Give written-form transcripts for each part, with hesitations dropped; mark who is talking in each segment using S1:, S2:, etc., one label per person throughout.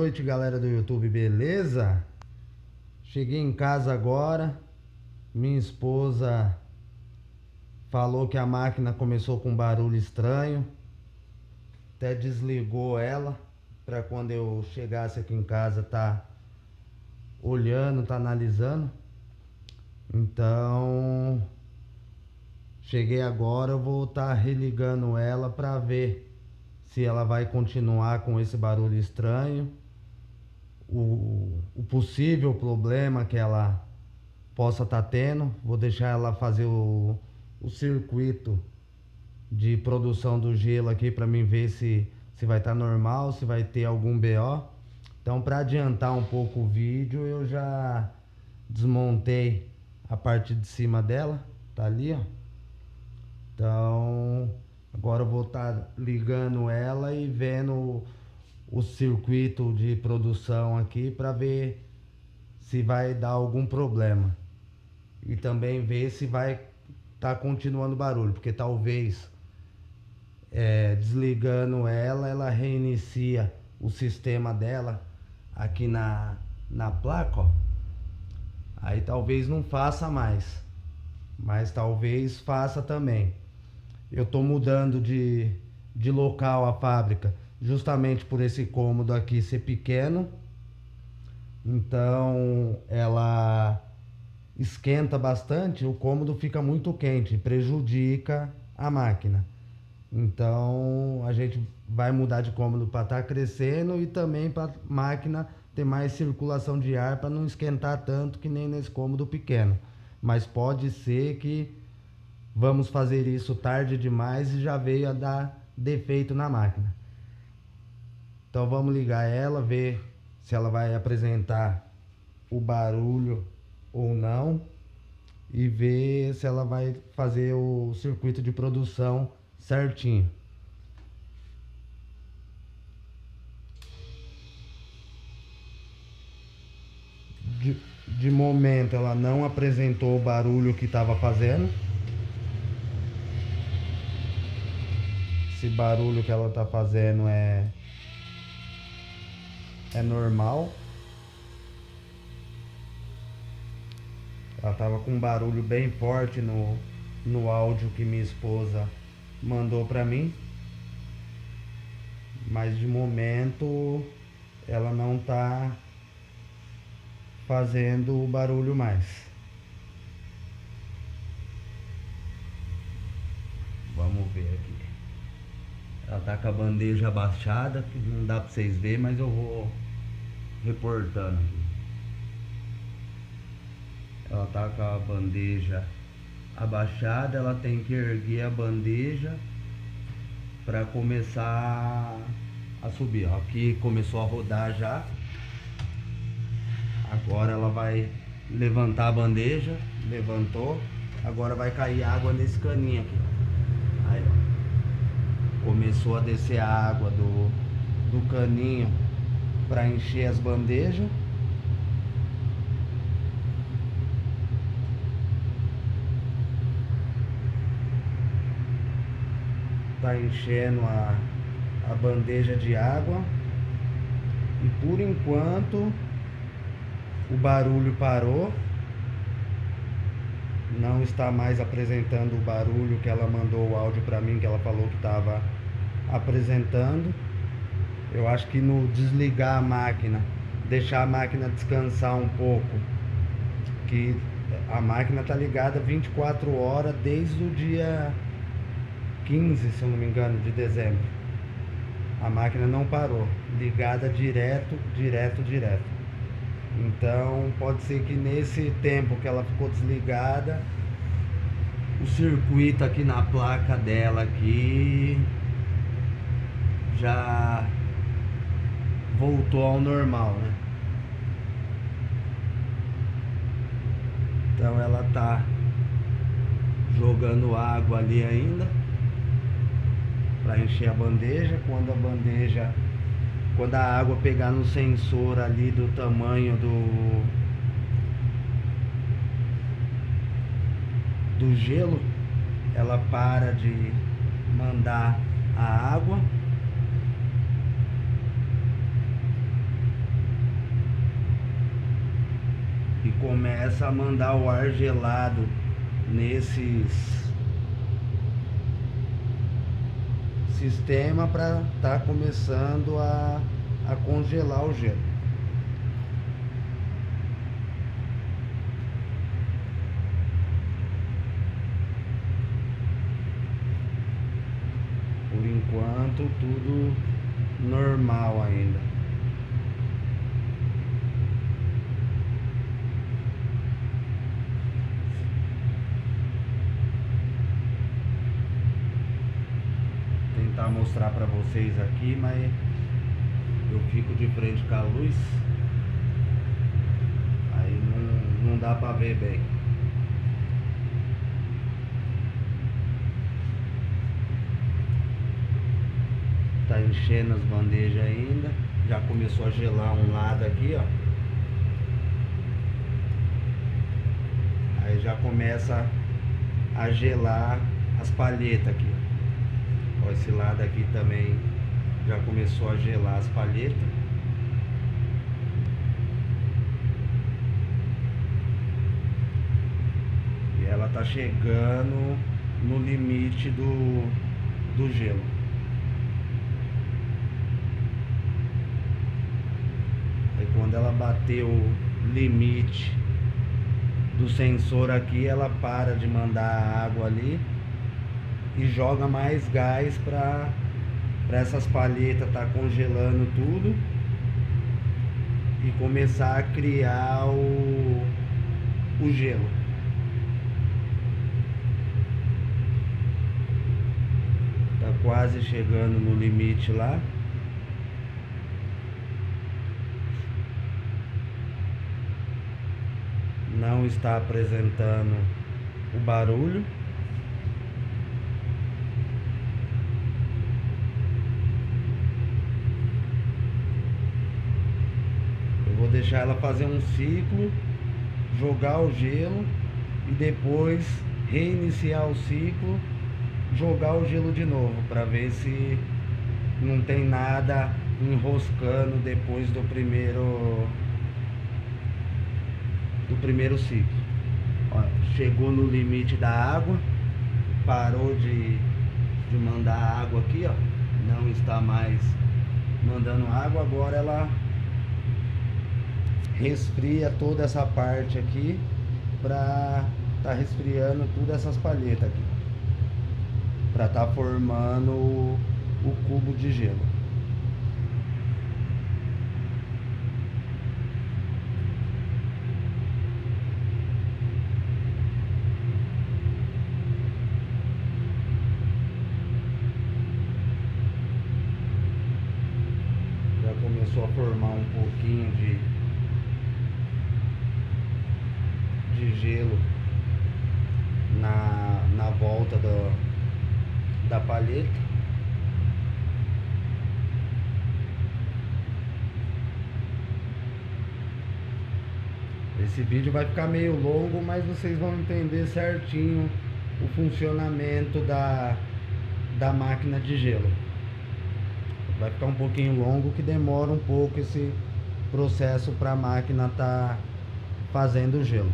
S1: noite, galera do YouTube, beleza? Cheguei em casa agora. Minha esposa falou que a máquina começou com um barulho estranho. Até desligou ela para quando eu chegasse aqui em casa tá olhando, tá analisando. Então, cheguei agora, eu vou estar religando ela para ver se ela vai continuar com esse barulho estranho. O possível problema que ela possa estar tendo, vou deixar ela fazer o circuito de produção do gelo aqui para mim ver se vai estar normal, se vai ter algum BO. Então, para adiantar um pouco o vídeo, eu já desmontei a parte de cima dela, tá ali, ó. Então, agora eu vou estar ligando ela e vendo o circuito de produção aqui para ver se vai dar algum problema. E também ver se vai estar continuando o barulho, porque talvez desligando ela reinicia o sistema dela aqui na placa, ó. Aí talvez não faça mais, mas talvez faça também. Eu tô mudando de local a fábrica, justamente por esse cômodo aqui ser pequeno. Então ela esquenta bastante, o cômodo fica muito quente, prejudica a máquina. Então a gente vai mudar de cômodo para estar crescendo e também para a máquina ter mais circulação de ar, para não esquentar tanto que nem nesse cômodo pequeno. Mas pode ser que vamos fazer isso tarde demais e já veio a dar defeito na máquina. Então vamos ligar ela, ver se ela vai apresentar o barulho ou não, e ver se ela vai fazer o circuito de produção certinho. De momento ela não apresentou o barulho que estava fazendo. Esse barulho que ela está fazendo é normal. Ela estava com um barulho bem forte no áudio que minha esposa mandou para mim, mas de momento ela não está fazendo o barulho mais. Vamos ver aqui. Ela tá com a bandeja abaixada, que não dá para vocês verem, mas eu vou reportando aqui. Ela tá com a bandeja abaixada, ela tem que erguer a bandeja para começar a subir. Ó, aqui começou a rodar já. Agora ela vai levantar a bandeja, levantou. Agora vai cair água nesse caninho aqui. Aí, ó. Começou a descer a água do caninho para encher as bandejas. Tá enchendo a bandeja de água. E por enquanto o barulho parou. Não está mais apresentando o barulho que ela mandou o áudio para mim, que ela falou que estava apresentando. Eu acho que no desligar a máquina, deixar a máquina descansar um pouco, que a máquina tá ligada 24 horas desde o dia 15, se eu não me engano, de dezembro. A máquina não parou, ligada direto. Então pode ser que nesse tempo que ela ficou desligada, o circuito aqui na placa dela aqui já voltou ao normal, né? Então ela tá jogando água ali ainda para encher a bandeja. Quando a água pegar no sensor ali do tamanho do gelo, ela para de mandar a água e começa a mandar o ar gelado nesses sistema para tá começando a congelar o gelo. Por enquanto tudo normal ainda. Tentar mostrar para vocês aqui, mas eu fico de frente com a luz, aí não dá para ver bem. Tá enchendo as bandejas ainda, já começou a gelar um lado aqui, ó. Aí já começa a gelar as palhetas aqui. Ó, esse lado aqui também já começou a gelar as palhetas. E ela tá chegando no limite do gelo. Aí quando ela bater o limite do sensor aqui, ela para de mandar a água ali e joga mais gás para essas palhetas tá congelando tudo e começar a criar o gelo. Tá quase chegando no limite lá. Não está apresentando o barulho. Eu vou deixar ela fazer um ciclo, jogar o gelo e depois reiniciar o ciclo, jogar o gelo de novo, para ver se não tem nada enroscando depois do primeiro ciclo. Ó, chegou no limite da água, parou de mandar água aqui, ó, não está mais mandando água. Agora ela resfria toda essa parte aqui para tá resfriando todas essas palhetas aqui, para tá formando o cubo de gelo. Já começou a formar um pouquinho de gelo na volta da palheta. Esse vídeo vai ficar meio longo, mas vocês vão entender certinho o funcionamento da máquina de gelo. Vai ficar um pouquinho longo, que demora um pouco esse processo para a máquina tá fazendo o gelo.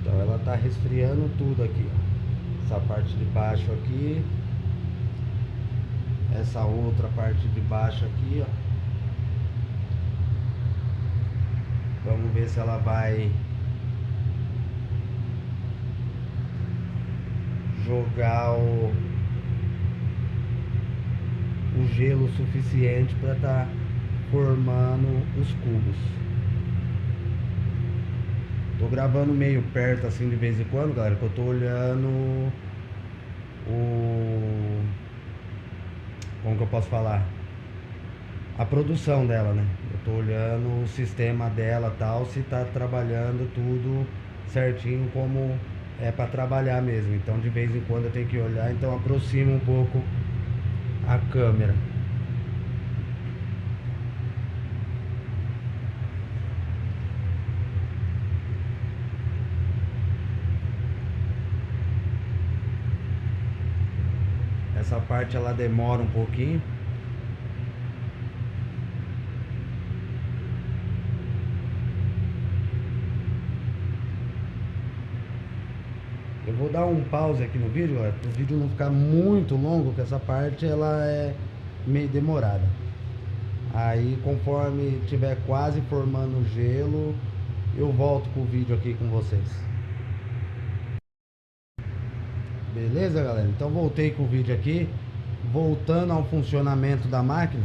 S1: Então ela tá resfriando tudo aqui, ó. Essa parte de baixo aqui, essa outra parte de baixo aqui, ó. Vamos ver se ela vai jogar o gelo suficiente para tá formando os cubos. Tô gravando meio perto assim de vez em quando, galera, que eu tô olhando como que eu posso falar? A produção dela, né? Eu tô olhando o sistema dela, tal, se tá trabalhando tudo certinho como é para trabalhar mesmo. Então de vez em quando eu tenho que olhar, então aproxima um pouco a câmera. Essa parte ela demora um pouquinho. Eu vou dar um pause aqui no vídeo, galera, para o vídeo não ficar muito longo, que essa parte ela é meio demorada. Aí conforme tiver quase formando o gelo, eu volto com o vídeo aqui com vocês. Beleza, galera? Então voltei com o vídeo aqui. Voltando ao funcionamento da máquina,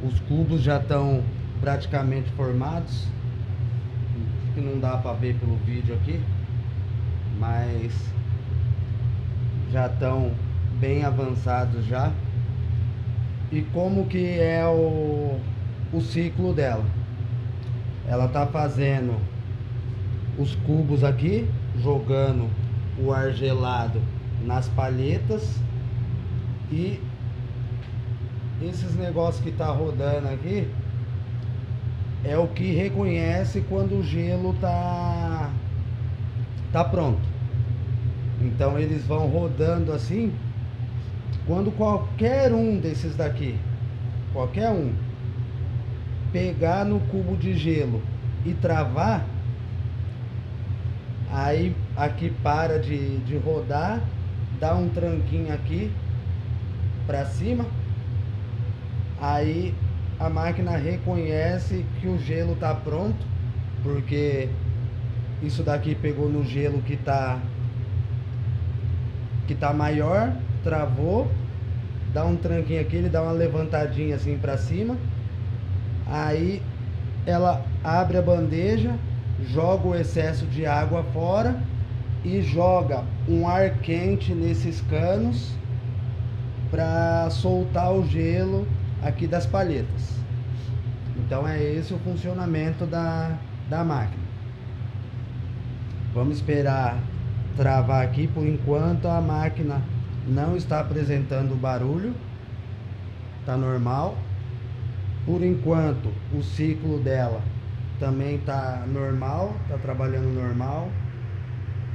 S1: os cubos já estão praticamente formados, que não dá para ver pelo vídeo aqui, mas já estão bem avançados já. E como que é o ciclo dela? Ela tá fazendo os cubos aqui, jogando o ar gelado nas palhetas, e esses negócios que tá rodando aqui é o que reconhece quando o gelo tá pronto. Então eles vão rodando assim. Quando qualquer um desses daqui, qualquer um, pegar no cubo de gelo e travar, aí aqui para de rodar, dá um tranquinho aqui para cima, aí a máquina reconhece que o gelo tá pronto, porque isso daqui pegou no gelo que tá maior, travou, dá um tranquinho aqui, ele dá uma levantadinha assim para cima, aí ela abre a bandeja, joga o excesso de água fora e joga um ar quente nesses canos para soltar o gelo aqui das palhetas. Então é esse o funcionamento da máquina. Vamos esperar travar aqui. Por enquanto a máquina não está apresentando barulho, tá normal. Por enquanto o ciclo dela também tá normal, tá trabalhando normal.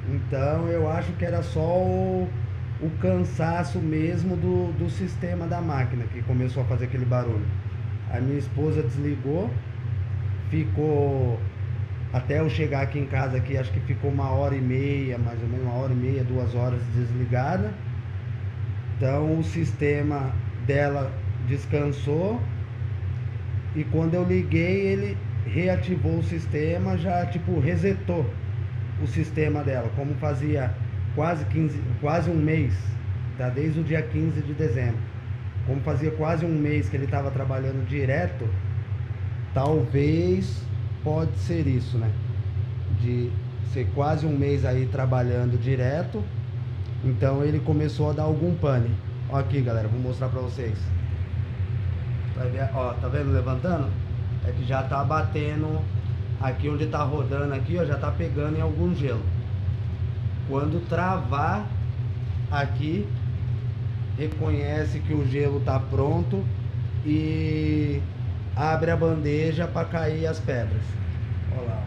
S1: Então eu acho que era só o cansaço mesmo do sistema da máquina que começou a fazer aquele barulho. A minha esposa desligou, ficou até eu chegar aqui em casa aqui, acho que ficou 1h30, mais ou menos 1h30, 2 horas desligada. Então o sistema dela descansou, e quando eu liguei ele reativou o sistema, já tipo resetou o sistema dela, como fazia quase um mês, tá? Desde o dia 15 de dezembro, como fazia quase um mês que ele estava trabalhando direto, talvez pode ser isso, né? De ser quase um mês aí trabalhando direto, então ele começou a dar algum pane. Ó aqui, galera, vou mostrar pra vocês. Vai ver, ó, tá vendo levantando? É que já tá batendo aqui onde tá rodando aqui, ó, já tá pegando em algum gelo. Quando travar aqui, reconhece que o gelo tá pronto e abre a bandeja para cair as pedras. Olha lá.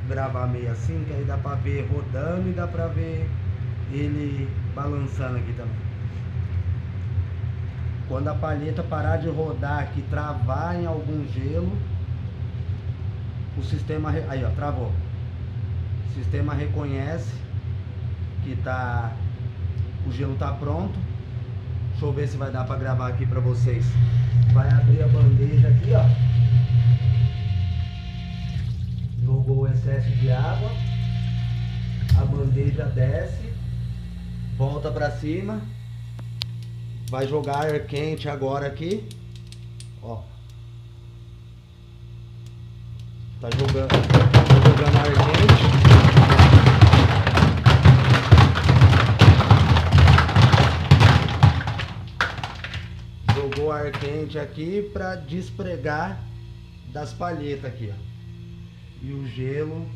S1: Vou gravar meio assim, que aí dá para ver rodando e dá para ver ele balançando aqui também. Quando a palheta parar de rodar aqui, travar em algum gelo, o sistema aí, ó, travou. O sistema reconhece que o gelo tá pronto. Deixa eu ver se vai dar para gravar aqui para vocês. Vai abrir a bandeja aqui, ó. Jogou o excesso de água. A bandeja desce, volta para cima. Vai jogar ar quente agora aqui, ó. Tá jogando ar quente. Jogou ar quente aqui para despregar das palhetas aqui, ó. E o gelo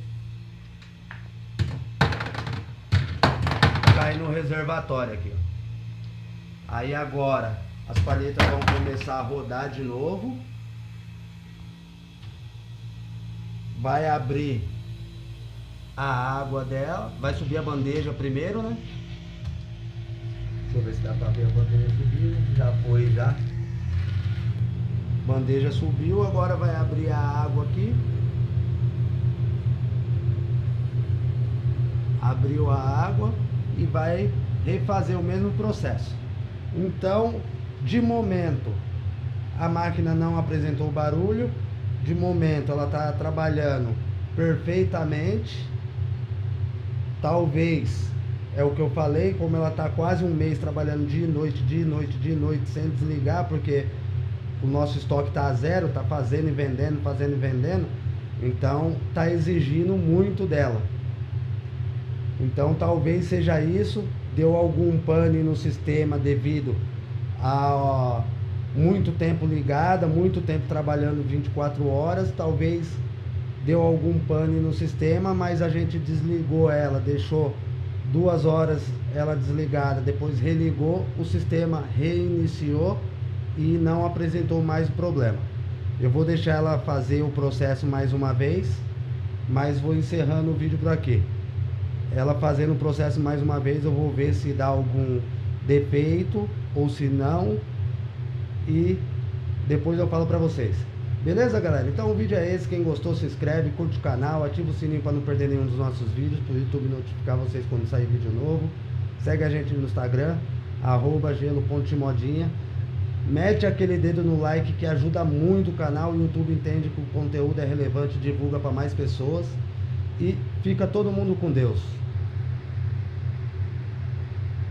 S1: cai no reservatório aqui, ó. Aí agora as palhetas vão começar a rodar de novo. Vai abrir a água dela. Vai subir a bandeja primeiro, né? Deixa eu ver se dá pra ver a bandeja subir. Já foi, já. Bandeja subiu, agora vai abrir a água aqui. abriu a água e vai refazer o mesmo processo. Então, de momento, a máquina não apresentou barulho, de momento ela está trabalhando perfeitamente. Talvez, é o que eu falei, como ela está quase um mês trabalhando dia e noite, dia e noite, dia e noite, sem desligar, porque o nosso estoque está a zero, está fazendo e vendendo, então está exigindo muito dela. Então talvez seja isso, deu algum pane no sistema devido a muito tempo ligada, muito tempo trabalhando 24 horas, talvez deu algum pane no sistema, mas a gente desligou ela, deixou 2 horas ela desligada, depois religou, o sistema reiniciou e não apresentou mais o problema. Eu vou deixar ela fazer o processo mais uma vez, mas vou encerrando o vídeo por aqui. Ela fazendo o processo mais uma vez, eu vou ver se dá algum defeito ou se não, e depois eu falo pra vocês. Beleza, galera? Então o vídeo é esse. Quem gostou, se inscreve, curte o canal, ativa o sininho para não perder nenhum dos nossos vídeos, para o YouTube notificar vocês quando sair vídeo novo. Segue a gente no Instagram, @gelo.timodinha. Mete aquele dedo no like que ajuda muito o canal. O YouTube entende que o conteúdo é relevante, divulga para mais pessoas. E fica todo mundo com Deus.